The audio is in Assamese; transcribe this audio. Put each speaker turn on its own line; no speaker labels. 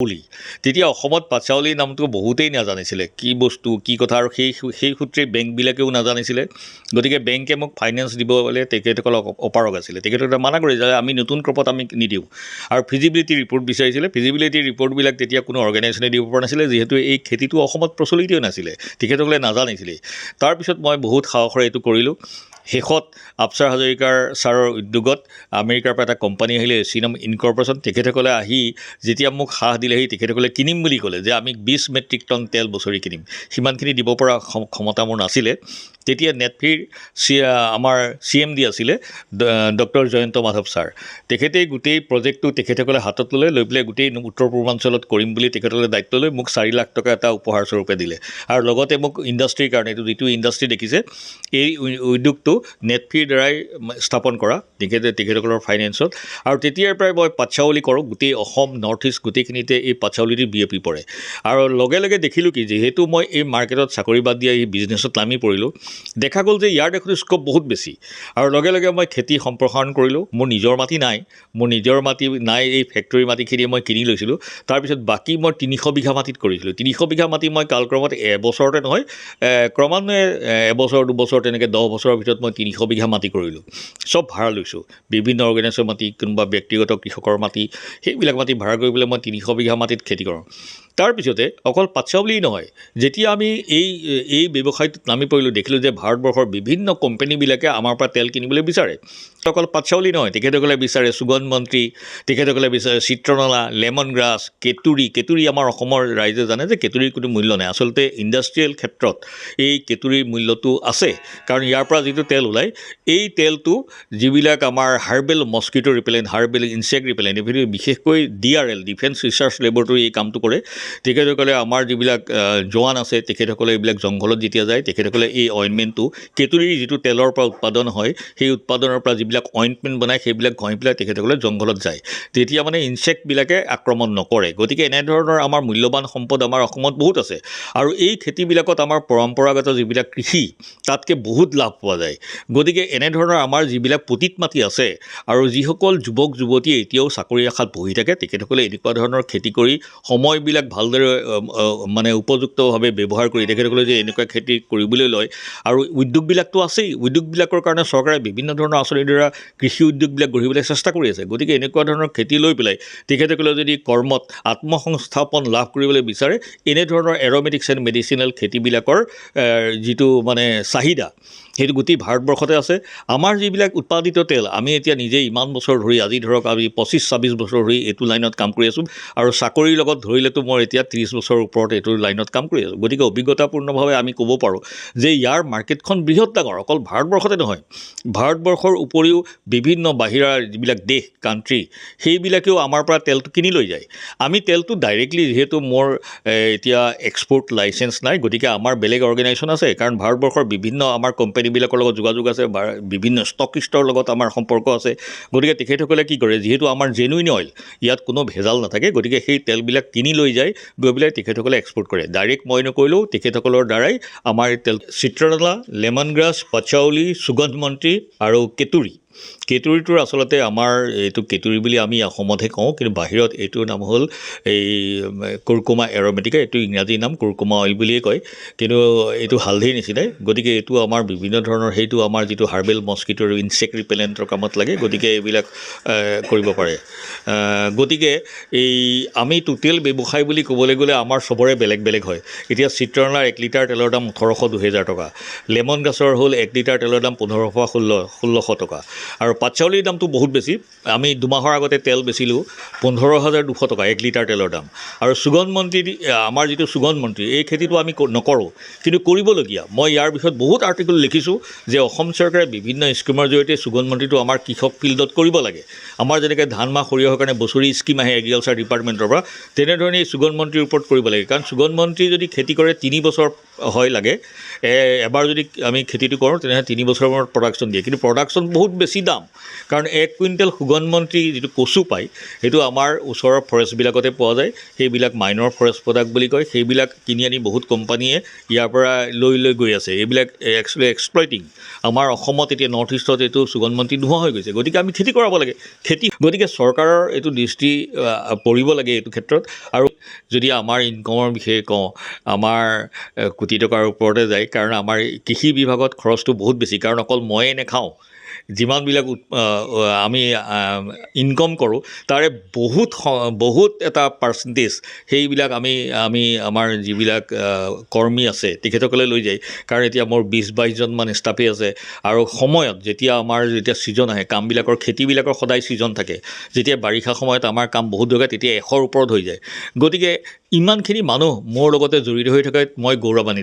বুলি তেতিয়া অসমত পাচাউলি নামটো বহুতেই নাজানিছিলে কি বস্তু কি কথা আৰু সেই সূত্ৰে বেংকবিলাকেও নাজানিছিলে গতিকে বেংকে মোক ফাইনেন্স দিব বলে তেখেতসকলক অপাৰগ আছিলে তেখেতসকলে মানা কৰিছে যে আমি নতুন ক্ৰপত আমি নিদিওঁ আৰু ফিজিবিলিটি ৰিপৰ্ট বিচাৰিছিলে ফিজিবিলিটি ৰিপৰ্টবিলাক তেতিয়া কোনো অৰ্গেনাইজেশ্যনে দিব পৰা নাছিলে যিহেতু এই খেতিটো অসমত প্ৰচলিতই নাছিলে তেখেতসকলে নাজানিছিলে তাৰপিছত মই বহুত সাহসৰে এইটো কৰিলোঁ শেষত আফচাৰ হাজৰিকাৰ ছাৰৰ উদ্যোগত আমেৰিকাৰ পৰা এটা কোম্পানী আহিলে চিনাম ইনকৰ্পৰেশ্যন তেখেতসকলে আহি যেতিয়া মোক সাহ দিলেহি তেখেতসকলে কিনিম বুলি ক'লে যে আমি 20 মেট্ৰিক টন তেল বছৰি কিনিম সিমানখিনি দিব পৰা ক্ষমতা মোৰ নাছিলে তেতিয়া নেটফিৰ আমাৰ CMD আছিলে ডক্টৰ জয়ন্ত মাধৱ ছাৰ তেখেতেই গোটেই প্ৰজেক্টটো তেখেতসকলে হাতত লৈ পেলাই গোটেই উত্তৰ পূৰ্বাঞ্চলত কৰিম বুলি তেখেতসকলে দায়িত্ব লৈ মোক 4 লাখ টকা এটা উপহাৰ স্বৰূপে দিলে আৰু লগতে মোক ইণ্ডাষ্ট্ৰীৰ কাৰণে এইটো যিটো ইণ্ডাষ্ট্ৰী দেখিছে এই উদ্যোগটো নেটফিৰ দ্বাৰাই স্থাপন কৰা তেখেতসকলৰ ফাইনেন্সত আৰু তেতিয়াৰ পৰাই মই পাচাউলি কৰোঁ গোটেই অসম নৰ্থ ইষ্ট গোটেইখিনিতে এই পাচাউলিটো বিয়পি পৰে আৰু লগে লগে দেখিলোঁ কি যিহেতু মই এই মাৰ্কেটত চাকৰি বাদ দিয়া এই বিজনেছত নামি পৰিলোঁ দেখা গ'ল যে ইয়াৰ দেখোন স্ক'প বহুত বেছি আৰু লগে লগে মই খেতি সম্প্ৰসাৰণ কৰিলোঁ মোৰ নিজৰ মাটি নাই এই ফেক্টৰী মাটিখিনি মই কিনি লৈছিলোঁ তাৰপিছত বাকী মই 300 বিঘা মাটিত কৰিছিলোঁ 300 বিঘা মাটি মই কালক্ৰমত এবছৰতে নহয় ক্ৰমান্বয়ে এবছৰ দুবছৰ তেনেকৈ 10 বছৰৰ ভিতৰত মই 300 বিঘা মাটি কৰিলোঁ চব ভাড়া লৈছোঁ বিভিন্ন অৰ্গেনাইজেশ্যনৰ মাটি কোনোবা ব্যক্তিগত কৃষকৰ মাটি সেইবিলাক মাটি ভাড়া কৰি পেলাই মই 300 বিঘা মাটিত খেতি কৰোঁ তাৰপিছতে অকল পাচাউলিয়েই নহয় যেতিয়া আমি এই ব্যৱসায়টোত নামি পৰিলোঁ দেখিলোঁ যে ভাৰতবৰ্ষৰ বিভিন্ন কোম্পানীবিলাকে আমাৰ পৰা তেল কিনিবলৈ বিচাৰে অকল পাচাউলি নহয় তেখেতসকলে বিচাৰে সুগন্ধ মন্ত্ৰী তেখেতসকলে বিচাৰে চিত্ৰনলা লেমন গ্ৰাছ কেতুৰী আমাৰ অসমৰ ৰাইজে জানে যে কেতুৰীৰ কোনো মূল্য নাই আচলতে ইণ্ডাষ্ট্ৰিয়েল ক্ষেত্ৰত এই কেতুৰীৰ মূল্যটো আছে কাৰণ ইয়াৰ পৰা যিটো তেল ওলায় এই তেলটো যিবিলাক আমাৰ herbal mosquito repellent herbal insect repellent এইবিলাক বিশেষকৈ DRL ডিফেন্স ৰিচাৰ্চ লেবৰেটৰী এই কামটো কৰে তেখেতসকলে আমাৰ যিবিলাক জোৱান আছে তেখেতসকলে এইবিলাক জংঘলত যেতিয়া যায় তেখেতসকলে এই অইনমেণ্টটো কেতুৰীৰ যিটো তেলৰ পৰা উৎপাদন হয় সেই উৎপাদনৰ পৰা যিবিলাক অইনমেণ্ট বনায় সেইবিলাক ঘঁহি পেলাই তেখেতসকলে জংঘলত যায় তেতিয়া মানে ইনচেক্টবিলাকে আক্ৰমণ নকৰে গতিকে এনেধৰণৰ আমাৰ মূল্যৱান সম্পদ আমাৰ অসমত বহুত আছে আৰু এই খেতিবিলাকত আমাৰ পৰম্পৰাগত যিবিলাক কৃষি তাতকৈ বহুত লাভ পোৱা যায় গতিকে এনেধৰণৰ আমাৰ যিবিলাক পতিত মাটি আছে আৰু যিসকল যুৱক যুৱতী এতিয়াও চাকৰি আশাত বহি থাকে তেখেতসকলে এনেকুৱা ধৰণৰ খেতি কৰি সময়বিলাক ভালদৰে মানে উপযুক্তভাৱে ব্যৱহাৰ কৰি তেখেতসকলে যে এনেকুৱা খেতি কৰিবলৈ লয় আৰু উদ্যোগবিলাকতো আছেই উদ্যোগবিলাকৰ কাৰণে চৰকাৰে বিভিন্ন ধৰণৰ আঁচনিৰ দ্বাৰা কৃষি উদ্যোগবিলাক গঢ়িবলৈ চেষ্টা কৰি আছে গতিকে এনেকুৱা ধৰণৰ খেতি লৈ পেলাই তেখেতসকলে যদি কৰ্মত আত্মসংস্থাপন লাভ কৰিবলৈ বিচাৰে এনেধৰণৰ এৰ'মেটিক্স এণ্ড মেডিচিনেল খেতিবিলাকৰ যিটো মানে চাহিদা সেইটো গোটেই ভাৰতবৰ্ষতে আছে আমাৰ যিবিলাক উৎপাদিত তেল আমি এতিয়া নিজে ইমান বছৰ ধৰি আজি ধৰক আমি 25-26 বছৰ ধৰি এইটো লাইনত কাম কৰি আছোঁ আৰু চাকৰিৰ লগত ধৰিলেতো মই এতিয়া 30 বছৰৰ ওপৰত এইটো লাইনত কাম কৰি আছোঁ গতিকে অভিজ্ঞতাপূৰ্ণভাৱে আমি ক'ব পাৰোঁ যে ইয়াৰ মাৰ্কেটখন বৃহৎ ডাঙৰ অকল ভাৰতবৰ্ষতে নহয় ভাৰতবৰ্ষৰ উপৰিও বিভিন্ন বাহিৰা যিবিলাক দেশ কাণ্ট্ৰি সেইবিলাকেও আমাৰ পৰা তেলটো কিনি লৈ যায় আমি তেলটো ডাইৰেক্টলি যিহেতু মোৰ এতিয়া এক্সপৰ্ট লাইচেঞ্চ নাই গতিকে আমাৰ বেলেগ অৰ্গেনাইজেশ্যন আছে কাৰণ ভাৰতবৰ্ষৰ বিভিন্ন আমাৰ কোম্পানীবিলাকৰ লগত যোগাযোগ আছে বা বিভিন্ন ষ্টকিষ্টৰ লগত আমাৰ সম্পৰ্ক আছে গতিকে তেখেতসকলে কি কৰে যিহেতু আমাৰ জেনুইন অইল ইয়াত কোনো ভেজাল নাথাকে গতিকে সেই তেলবিলাক কিনি লৈ যায় গৈ পেলাই তেখেতসকলে এক্সপৰ্ট কৰে ডাইৰেক্ট মই নকৰিলেও তেখেতসকলৰ দ্বাৰাই আমাৰ তেল চিত্ৰনলা লেমন গ্ৰাছ পাচাউলি সুগন্ধ মন্ত্ৰী আৰু কেতুৰীটোৰ আচলতে আমাৰ এইটো কেতুৰী বুলি আমি অসমতহে কওঁ কিন্তু বাহিৰত এইটোৰ নাম হ'ল এই কুৰকুমা এৰ'মেটিকা এইটো ইংৰাজী নাম কুৰকুমা অইল বুলিয়ে কয় কিন্তু এইটো হালধিৰ নিচিনাই গতিকে এইটো আমাৰ বিভিন্ন ধৰণৰ সেইটো আমাৰ যিটো হাৰ্বেল মস্কিটো আৰু ইনচেক্ট ৰিপেলেণ্টৰ কামত লাগে গতিকে এইবিলাক কৰিব পাৰে গতিকে এই আমি টোটেল ব্যৱসায় বুলি ক'বলৈ গ'লে আমাৰ চবৰে বেলেগ বেলেগ হয় এতিয়া চিত্ৰনলাৰ 1 লিটাৰ তেলৰ দাম 1800-2000 টকা লেমন গ্ৰাছৰ হ'ল 1 লিটাৰ তেলৰ দাম 1500-1600 টকা আৰু পাচাউলিৰ দামটো বহুত বেছি আমি 2 মাহৰ আগতে তেল বেচিলোঁ 15,200 টকা 1 লিটাৰ তেলৰ দাম আৰু সুগন্ধ মন্ত্ৰী আমাৰ যিটো সুগন্ধ মন্ত্ৰী এই খেতিটো আমি নকৰোঁ কিন্তু কৰিবলগীয়া মই ইয়াৰ বিষয়ত বহুত আৰ্টিকল লিখিছোঁ যে অসম চৰকাৰে বিভিন্ন স্কিমৰ জৰিয়তে সুগন্ধ মন্ত্ৰীটো আমাৰ কৃষক ফিল্ডত কৰিব লাগে আমাৰ যেনেকৈ ধান মাহ সৰিয়হৰ কাৰণে বছৰি স্কিম আহে এগ্ৰিকালচাৰ ডিপাৰ্টমেণ্টৰ পৰা তেনেধৰণে সুগন্ধ মন্ত্ৰীৰ ওপৰত কৰিব লাগে কাৰণ সুগন্ধ মন্ত্ৰী যদি খেতি কৰে 3 বছৰ হয় লাগে এবাৰ যদি আমি খেতিটো কৰোঁ তেনেহ'লে 3 বছৰৰ মূৰত প্ৰডাকশ্যন দিয়ে কিন্তু প্ৰডাকশ্যন বহুত বেছি দাম কাৰণ 1 কুইণ্টেল সুগন্ধ মন্ত্ৰী যিটো কচু পায় সেইটো আমাৰ ওচৰৰ ফৰেষ্টবিলাকতে পোৱা যায় সেইবিলাক মাইনৰ ফৰেষ্ট প্ৰডাক্ট বুলি কয় সেইবিলাক কিনি আনি বহুত কোম্পানীয়ে ইয়াৰ পৰা লৈ গৈ আছে এইবিলাক একচুৱেলি এক্সপ্লইটিং আমাৰ অসমত এতিয়া নৰ্থ ইষ্টত এইটো সুগন্ধ মন্ত্ৰী নোহোৱা হৈ গৈছে গতিকে আমি খেতি কৰাব লাগে গতিকে চৰকাৰৰ এইটো দৃষ্টি পৰিব লাগে এইটো ক্ষেত্ৰত আৰু যদি আমাৰ ইনকমৰ বিষয়ে কওঁ আমাৰ কোটি টকাৰ ওপৰতে যায় কাৰণ আমাৰ কৃষি বিভাগত খৰচটো বহুত বেছি কাৰণ অকল ময়ে নেখাওঁ যিমানবিলাক আমি ইনকম কৰোঁ তাৰে বহুত এটা পাৰ্চেণ্টেজ সেইবিলাক আমি আমাৰ যিবিলাক কৰ্মী আছে তেখেতসকলে লৈ যায় কাৰণ এতিয়া মোৰ 20-22জনমান ষ্টাফেই আছে আৰু সময়ত যেতিয়া ছিজন আহে কামবিলাকৰ খেতিবিলাকৰ সদায় ছিজন থাকে যেতিয়া বাৰিষা সময়ত আমাৰ কাম বহুত দৰকাৰ তেতিয়া 100ৰ ওপৰত হৈ যায় গতিকে ইমানখিনি মানুহ মোৰ লগতে জড়িত হৈ থকাত মই গৌৰৱান্বিত